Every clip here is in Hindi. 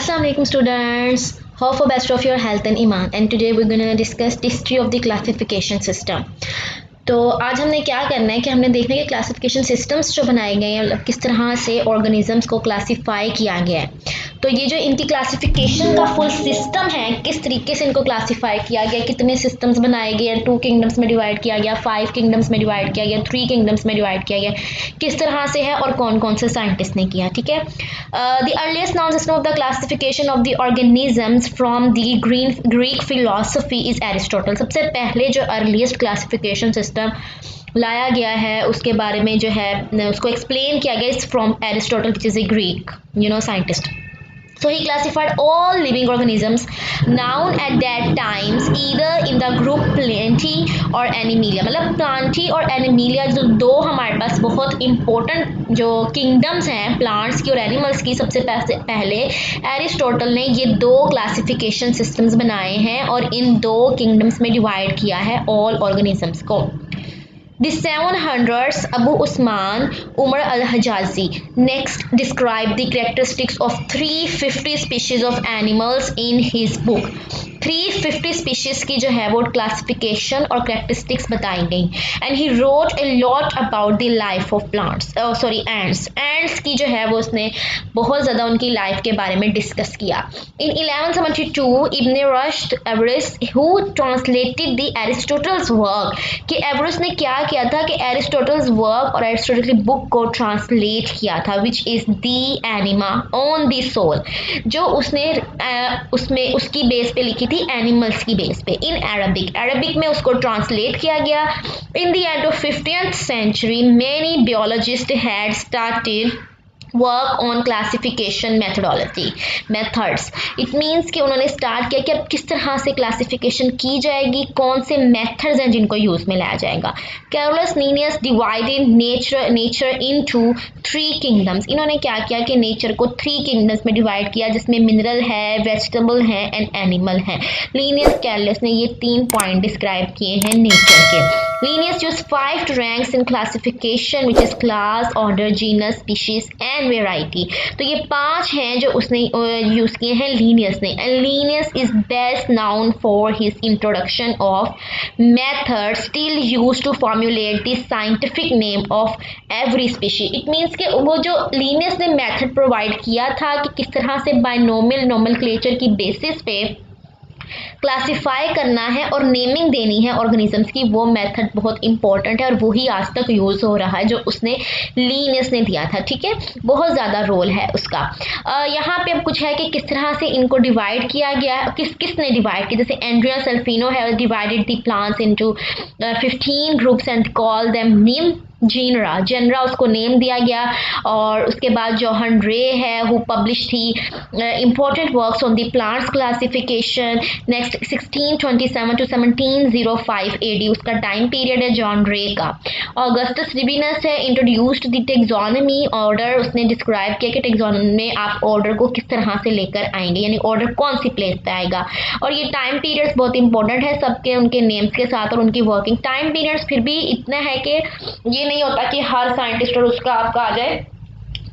Assalamu alaikum students. Hope for best of your health and iman. And today we're going to discuss the history of the classification system. तो आज हमने क्या करना है कि हमने देखना है कि क्लासिफिकेशन सिस्टम्स जो बनाए गए हैं मतलब किस तरह से ऑर्गेनिजम्स को क्लासिफाई किया गया है। तो ये जो इनकी क्लासिफिकेशन का फुल सिस्टम है, किस तरीके से इनको क्लासिफाई किया गया, कितने सिस्टम्स बनाए गए हैं, 2 किंगडम्स में डिवाइड किया गया, 5 किंगडम्स में डिवाइड किया गया, 3 किंगडम्स में डिवाइड किया गया, किस तरह से है और कौन कौन से साइंटिस्ट ने किया। ठीक है, the earliest noun system of the classification of the organisms from the Greek philosophy is Aristotle. सबसे पहले जो अर्लीस्ट क्लासिफिकेशन सिस्टम लाया गया है उसके बारे में जो है उसको एक्सप्लेन किया गया is from Aristotle which is a Greek scientist. So he classified all living organisms known at that times either in the group Plantae or Animalia. मतलब प्लांटी और एनिमिलिया जो दो हमारे पास बहुत इंपॉर्टेंट जो किंगडम्स हैं प्लांट्स की और एनिमल्स की, सबसे पहले एरिस्टोटल ने ये दो क्लासिफिकेशन सिस्टम्स बनाए हैं और इन दो किंगडम्स में डिवाइड किया है ऑल ऑर्गेनिजम्स को. The 700s Abu Usman Umar al-Hijazi next described the characteristics of 350 species of animals in his book. 350 species की जो है वो क्लासिफिकेशन और कैरेक्टरिस्टिक्स बताई गई and he wrote a lot about the life of plants ends की जो है वो उसने बहुत ज़्यादा उनकी लाइफ के बारे में डिस्कस किया. In 1172 Ibn Rushd Averroes who translated the Aristotle's work कि एवरेस्ट ने क्या किया था कि एरिस्टोटल्स वर्क और एरिस्टोटल की बुक को ट्रांसलेट किया था which is De Anima on the soul, जो उसने उसमें उसकी बेस पे लिखी थी एनिमल्स की बेस पे इन अरबिक में उसको ट्रांसलेट किया गया. In the end of 15th century many biologists had started work on classification methods. It means कि उन्होंने स्टार्ट किया कि अब किस तरह से क्लासिफिकेशन की जाएगी, कौन से मेथड्स हैं जिनको यूज़ में लाया जाएगा. Carolus Linnaeus divided nature into 3 kingdoms. इन्होंने क्या किया कि नेचर को 3 किंगडम्स में डिवाइड किया जिसमें मिनरल है, वेजिटेबल है एंड एनिमल है. लीनियस कैरोलस ने ये 3 पॉइंट डिस्क्राइब किए हैं नेचर के. Linnaeus use 5 ranks in classification which is class, order, genus, species and variety. तो ये 5 हैं जो उसने यूज किए हैं लीनियस ने. And Linnaeus is best known for his introduction of method still use to formulate the scientific name of every species. It means कि वो जो लीनियस ने मेथड प्रोवाइड किया था कि किस तरह से बाइनोमियल नोमेनक्लेचर की बेसिस पे क्लासिफाई करना है और नेमिंग देनी है ऑर्गेनिजम्स की, वो मेथड बहुत इंपॉर्टेंट है और वही आज तक यूज़ हो रहा है जो उसने लीनियस ने दिया था. ठीक है, बहुत ज़्यादा रोल है उसका. यहाँ पे अब कुछ है कि किस तरह से इनको डिवाइड किया गया, किसने डिवाइड किया. जैसे एंड्रिया सेल्फिनो है divided the plants into 15 groups and call them name genera उसको नेम दिया गया. और उसके बाद जॉहन रे है हु पब्लिश थी important works on the plants classification. Next 1627 to 1705 AD उसका टाइम पीरियड है जॉन रे का. ऑगस्टस रिबिनस है इंट्रोड्यूस्ड द टेक्सोनॉमी ऑर्डर. उसने डिस्क्राइब किया कि टेक्सोनॉमी में आप ऑर्डर को किस तरह से लेकर आएंगे, यानी ऑर्डर कौन सी प्लेस पे आएगा. और ये टाइम पीरियड्स बहुत इंपॉर्टेंट है सबके उनके नेम्स के साथ और उनकी वर्किंग टाइम पीरियड्स. फिर भी इतना है कि ये नहीं होता कि हर साइंटिस्ट और उसका आपका आ जाए,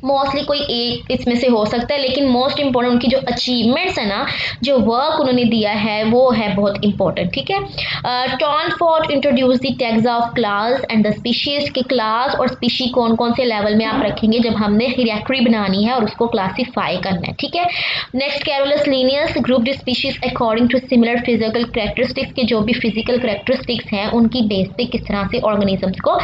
मोस्टली कोई एक इसमें से हो सकता है, लेकिन मोस्ट इंपॉर्टेंट उनकी जो अचीवमेंट्स है ना, जो वर्क उन्होंने दिया है वो है बहुत इंपॉर्टेंट. ठीक है, Tournefort introduce the tags of class and the species के क्लास और स्पीशी कौन कौन से लेवल में आप रखेंगे जब हमने हियरार्की बनानी है और उसको क्लासीफाई करना है. ठीक है, next Carolus Linnaeus group the species according to similar physical characteristics के जो भी फिजिकल कैरेक्टरिस्टिक्स हैं उनकी बेस पे किस तरह से ऑर्गेनिजम्स को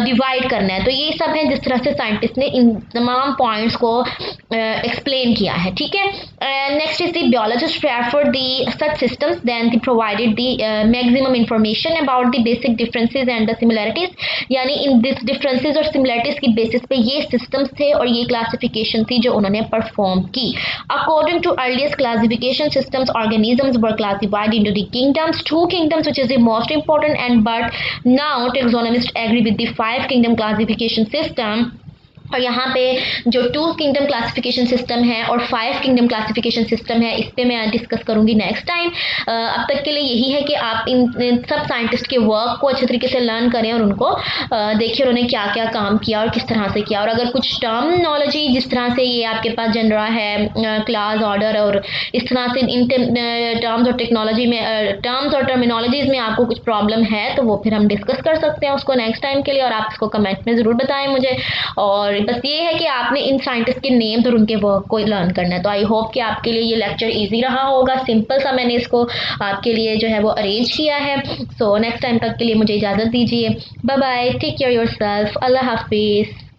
डिवाइड करना है. तो ये सब है जिस तरह से साइंटिस्ट ने इन तमाम पॉइंट्स को एक्सप्लेन किया है. ठीक है, next is the biologist prefer the such systems than the provided the maximum information about the basic differences and the similarities. यानी इन दिस डिफरेंसेस और सिमिलरिटीज की बेसिस पे ये सिस्टम्स थे और ये क्लासिफिकेशन थी जो उन्होंने परफॉर्म की. According to earliest classification systems organisms were classified into the kingdoms, 2 kingdoms which is the most important and but now taxonomist agree with the 5 kingdom classification system और यहाँ पे जो 2 किंगडम क्लासिफिकेशन सिस्टम है और 5 किंगडम क्लासिफिकेशन सिस्टम है, इस पे मैं डिस्कस करूँगी नेक्स्ट टाइम। अब तक के लिए यही है कि आप इन सब साइंटिस्ट के वर्क को अच्छे तरीके से लर्न करें और उनको देखिए उन्होंने क्या क्या काम किया और किस तरह से किया। और अगर कुछ टर्मिनोलॉजी जिस तरह से ये आपके पास जनरा है, क्लास, ऑर्डर और इस तरह से इन टर्म्स और टेक्नोलॉजी में टर्म्स और टर्मिनोलॉजीज में आपको कुछ प्रॉब्लम है तो वो फिर हम डिस्कस कर सकते हैं उसको नेक्स्ट टाइम के लिए, और आप इसको कमेंट में ज़रूर बताएं मुझे। और बस ये है कि आपने इन साइंटिस्ट के नेम्स और उनके वर्क को लर्न करना है। तो आई होप कि आपके लिए ये लेक्चर इजी रहा होगा, सिंपल सा मैंने इसको आपके लिए जो है वो अरेंज किया है। सो नेक्स्ट टाइम तक के लिए मुझे इजाज़त दीजिए। Bye bye, take care yourself, अल्लाह हाफिज़।